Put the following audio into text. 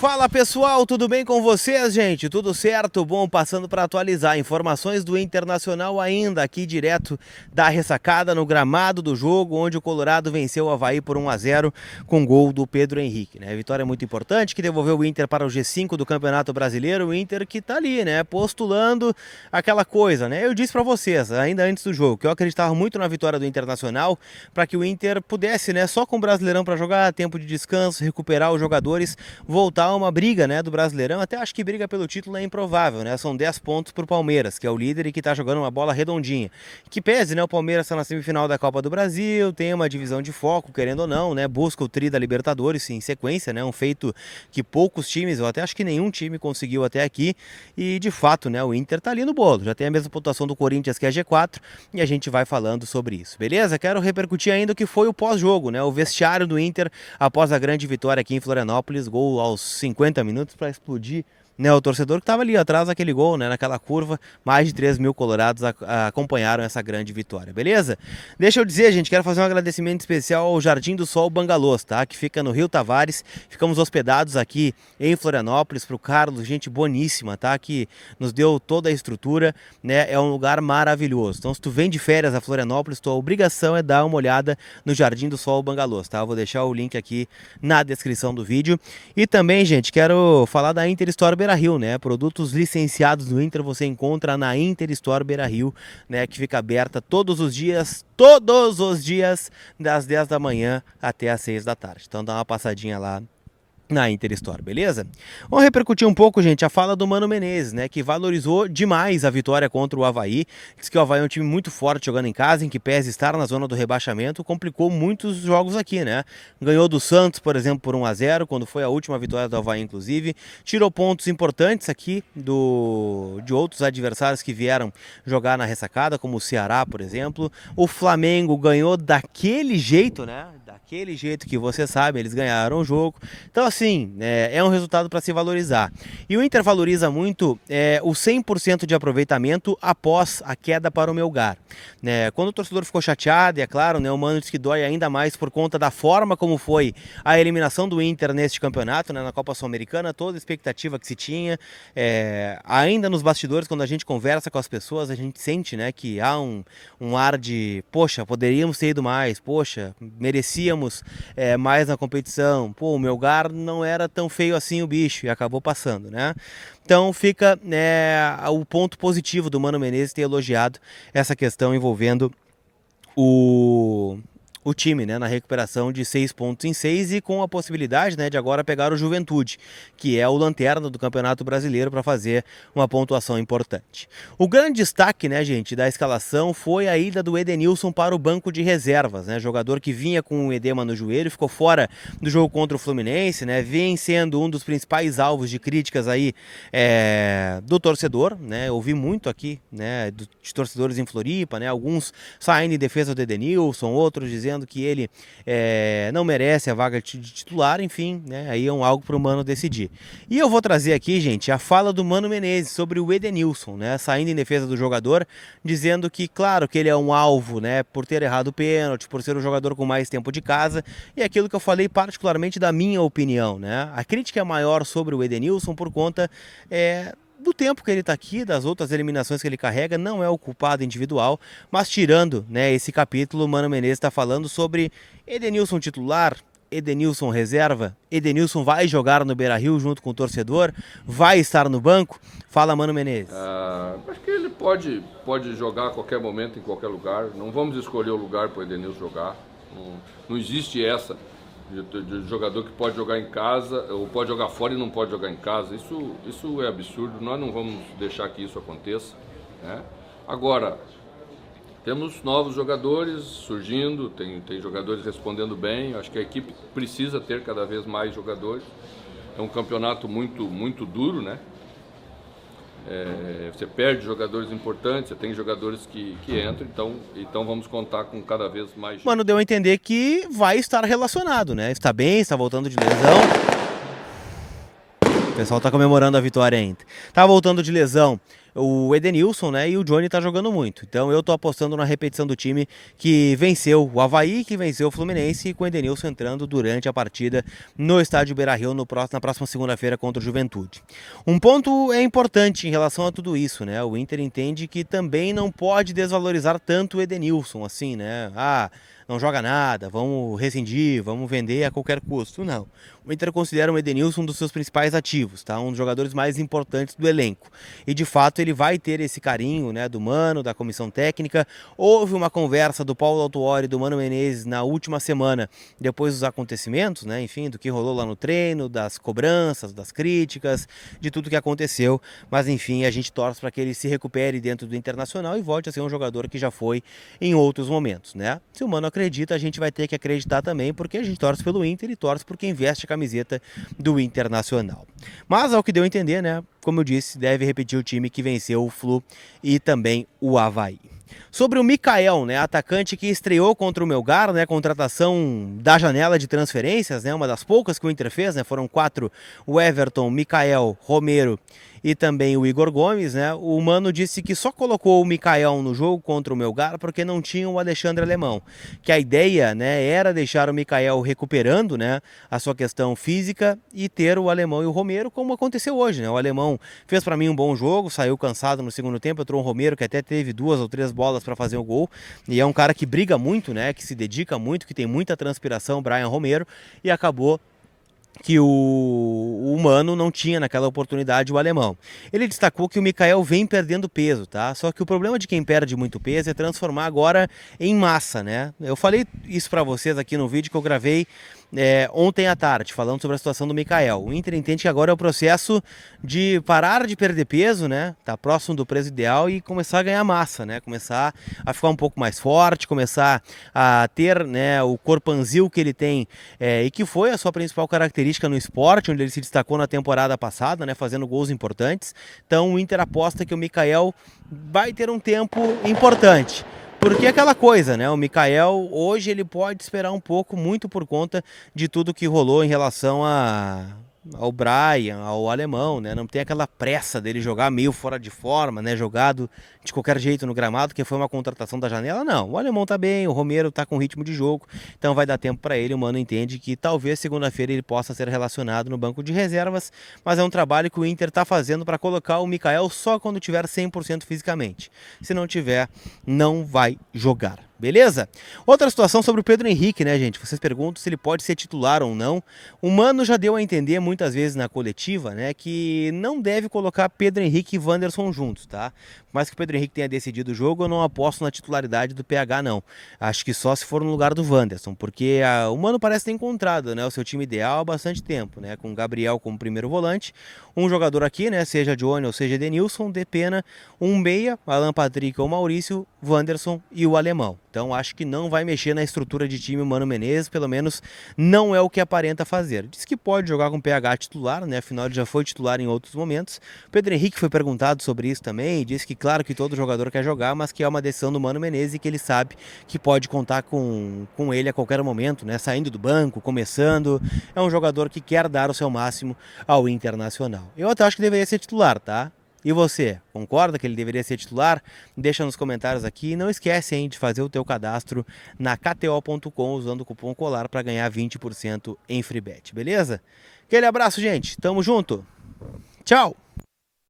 Fala pessoal, tudo bem com vocês, gente? Tudo certo? Bom, passando para atualizar informações do Internacional ainda aqui direto da ressacada no gramado do jogo, onde o Colorado venceu o Avaí por 1-0 com gol do Pedro Henrique, né? Vitória muito importante que devolveu o Inter para o G5 do Campeonato Brasileiro, o Inter que tá ali, né? Postulando aquela coisa, né? Eu disse para vocês, ainda antes do jogo, que eu acreditava muito na vitória do Internacional para que o Inter pudesse, né? Só com o Brasileirão para jogar, tempo de descanso, recuperar os jogadores, voltar uma briga, né, do Brasileirão. Até acho que briga pelo título é improvável, né? São 10 pontos pro Palmeiras, que é o líder e que tá jogando uma bola redondinha. Que pese, né, o Palmeiras está na semifinal da Copa do Brasil, tem uma divisão de foco, querendo ou não, né? Busca o tri da Libertadores em sequência, né? Um feito que poucos times, eu até acho que nenhum time conseguiu até aqui. E de fato, né, o Inter tá ali no bolo. Já tem a mesma pontuação do Corinthians, que é G4, e a gente vai falando sobre isso. Beleza? Quero repercutir ainda o que foi o pós-jogo, né? O vestiário do Inter após a grande vitória aqui em Florianópolis, gol aos 50 minutos para explodir, né, o torcedor que estava ali atrás daquele gol, né, naquela curva. Mais de 3 mil colorados acompanharam essa grande vitória, beleza? Deixa eu dizer, gente, quero fazer um agradecimento especial ao Jardim do Sol Bangalôs, tá? Que fica no Rio Tavares. Ficamos hospedados aqui em Florianópolis, pro Carlos, gente boníssima, tá? Que nos deu toda a estrutura, né? É um lugar maravilhoso. Então, se tu vem de férias a Florianópolis, tua obrigação é dar uma olhada no Jardim do Sol Bangalôs, tá? Eu vou deixar o link aqui na descrição do vídeo. E também, gente, quero falar da Inter Store Beira-Rio, né? Produtos licenciados do Inter você encontra na Inter Store Beira-Rio, né? Que fica aberta todos os dias, das 10 da manhã até as 6 da tarde. Então dá uma passadinha lá na Inter Store, beleza? Vamos repercutir um pouco, gente, a fala do Mano Menezes, né, que valorizou demais a vitória contra o Avaí. Diz que o Avaí é um time muito forte jogando em casa, em que pese estar na zona do rebaixamento, complicou muitos jogos aqui, né? Ganhou do Santos, por exemplo, por 1-0, quando foi a última vitória do Avaí, inclusive. Tirou pontos importantes aqui de outros adversários que vieram jogar na ressacada, como o Ceará, por exemplo. O Flamengo ganhou daquele jeito, né? Daquele jeito que você sabe, eles ganharam o jogo. Então, assim, é um resultado para se valorizar. E o Inter valoriza muito o 100% de aproveitamento após a queda para o Melgar. Né? Quando o torcedor ficou chateado, e é claro, né, o Mano disse que dói ainda mais por conta da forma como foi a eliminação do Inter neste campeonato, né, na Copa Sul-Americana, toda a expectativa que se tinha. Ainda nos bastidores, quando a gente conversa com as pessoas, a gente sente, né, que há um ar de, poxa, poderíamos ter ido mais, poxa, merecíamos mais na competição, pô, o Melgar não era tão feio assim o bicho e acabou passando, né? Então fica o ponto positivo do Mano Menezes ter elogiado essa questão envolvendo o time, né, na recuperação de 6 pontos em 6 e com a possibilidade, né, de agora pegar o Juventude, que é o lanterna do Campeonato Brasileiro, para fazer uma pontuação importante. O grande destaque, né, gente, da escalação foi a ida do Edenilson para o banco de reservas, né, jogador que vinha com um edema no joelho, ficou fora do jogo contra o Fluminense, né, vem sendo um dos principais alvos de críticas aí do torcedor, né, eu ouvi muito aqui, né, de torcedores em Floripa, né, alguns saindo em defesa do Edenilson, outros dizendo que ele não merece a vaga de titular, enfim, né, aí é algo para o Mano decidir. E eu vou trazer aqui, gente, a fala do Mano Menezes sobre o Edenilson, né, saindo em defesa do jogador, dizendo que, claro, que ele é um alvo, né, por ter errado o pênalti, por ser o jogador com mais tempo de casa, e aquilo que eu falei particularmente da minha opinião, né, a crítica é maior sobre o Edenilson por conta do tempo que ele está aqui, das outras eliminações que ele carrega, não é o culpado individual, mas tirando, né, esse capítulo, o Mano Menezes está falando sobre Edenilson titular, Edenilson reserva, Edenilson vai jogar no Beira-Rio junto com o torcedor, vai estar no banco. Fala, Mano Menezes. Acho que ele pode jogar a qualquer momento, em qualquer lugar. Não vamos escolher o lugar para o Edenilson jogar. Não existe essa de jogador que pode jogar em casa ou pode jogar fora e não pode jogar em casa. Isso é absurdo, nós não vamos deixar que isso aconteça, né? Agora, temos novos jogadores surgindo, tem jogadores respondendo bem. Acho que a equipe precisa ter cada vez mais jogadores. É um campeonato muito, muito duro, né? Você perde jogadores importantes, você tem jogadores que entram, então vamos contar com cada vez mais. Mano, deu a entender que vai estar relacionado, né? Está bem, está voltando de lesão. O pessoal tá comemorando a vitória ainda. Tá voltando de lesão. o Edenilson, né, e o Johnny tá jogando muito. Então eu tô apostando na repetição do time que venceu o Avaí, que venceu o Fluminense, e com o Edenilson entrando durante a partida no estádio Beira-Rio na próxima segunda-feira contra o Juventude. Um ponto é importante em relação a tudo isso, né? O Inter entende que também não pode desvalorizar tanto o Edenilson, assim, né? Não joga nada, vamos rescindir, vamos vender a qualquer custo. Não. O Inter considera o Edenilson um dos seus principais ativos, tá? Um dos jogadores mais importantes do elenco. E de fato ele vai ter esse carinho, né, do Mano, da comissão técnica. Houve uma conversa do Paulo Autuori e do Mano Menezes na última semana, depois dos acontecimentos, né? Enfim, do que rolou lá no treino, das cobranças, das críticas, de tudo que aconteceu. Mas enfim, a gente torce para que ele se recupere dentro do Internacional e volte a ser um jogador que já foi em outros momentos, né? Se o Mano acredita, a gente vai ter que acreditar também, porque a gente torce pelo Inter e torce por quem veste a camiseta do Internacional. Mas ao que deu a entender, né? Como eu disse, deve repetir o time que venceu o Flu e também o Avaí. Sobre o Mikael, né, atacante que estreou contra o Melgar, né, contratação da janela de transferências, né, uma das poucas que o Inter fez, né, foram 4, o Everton, Mikael, Romero e também o Igor Gomes, né. O Mano disse que só colocou o Mikael no jogo contra o Melgar porque não tinha o Alexandre Alemão, que a ideia, né, era deixar o Mikael recuperando, né, a sua questão física e ter o Alemão e o Romero, como aconteceu hoje, né. O Alemão fez para mim um bom jogo, saiu cansado no segundo tempo, entrou o Romero que até teve 2 ou 3 bolas para fazer o gol, e é um cara que briga muito, né, que se dedica muito, que tem muita transpiração, Brian Romero, e acabou que o Mano não tinha naquela oportunidade o alemão. Ele destacou que o Mikael vem perdendo peso, tá? Só que o problema de quem perde muito peso é transformar agora em massa, né? Eu falei isso para vocês aqui no vídeo que eu gravei ontem à tarde, falando sobre a situação do Mikael. O Inter entende que agora é o processo de parar de perder peso, né? Tá próximo do peso ideal e começar a ganhar massa, né? Começar a ficar um pouco mais forte, começar a ter, né, o corpanzil que ele tem e que foi a sua principal característica no esporte, onde ele se destacou na temporada passada, né? Fazendo gols importantes. Então o Inter aposta que o Mikael vai ter um tempo importante. Porque é aquela coisa, né? O Mikael hoje ele pode esperar um pouco, muito por conta de tudo que rolou em relação ao Brian, ao alemão, né? Não tem aquela pressa dele jogar meio fora de forma, né? Jogado de qualquer jeito no gramado, que foi uma contratação da janela. Não, o alemão tá bem, o Romero tá com ritmo de jogo, então vai dar tempo para ele. O Mano entende que talvez segunda-feira ele possa ser relacionado no banco de reservas, mas é um trabalho que o Inter tá fazendo para colocar o Mikael só quando tiver 100% fisicamente. Se não tiver, não vai jogar. Beleza? Outra situação sobre o Pedro Henrique, né, gente? Vocês perguntam se ele pode ser titular ou não. O Mano já deu a entender muitas vezes na coletiva, né, que não deve colocar Pedro Henrique e Wanderson juntos, tá? Mas que o Pedro Henrique tenha decidido o jogo, eu não aposto na titularidade do PH, não. Acho que só se for no lugar do Wanderson, porque o Mano parece ter encontrado, né, o seu time ideal há bastante tempo, né, com o Gabriel como primeiro volante, um jogador aqui, né, seja Johnny ou seja Edenilson, de pena, um meia, Alan Patrick ou Maurício, Wanderson e o alemão. Então acho que não vai mexer na estrutura de time o Mano Menezes, pelo menos não é o que aparenta fazer. Diz que pode jogar com PH titular, né? Afinal ele já foi titular em outros momentos. Pedro Henrique foi perguntado sobre isso também e disse que claro que todo jogador quer jogar, mas que é uma decisão do Mano Menezes e que ele sabe que pode contar com ele a qualquer momento, né? Saindo do banco, começando. É um jogador que quer dar o seu máximo ao Internacional. Eu até acho que deveria ser titular, tá? E você, concorda que ele deveria ser titular? Deixa nos comentários aqui. E não esquece, hein, de fazer o teu cadastro na KTO.com usando o cupom COLAR para ganhar 20% em free bet, beleza? Aquele abraço, gente. Tamo junto. Tchau!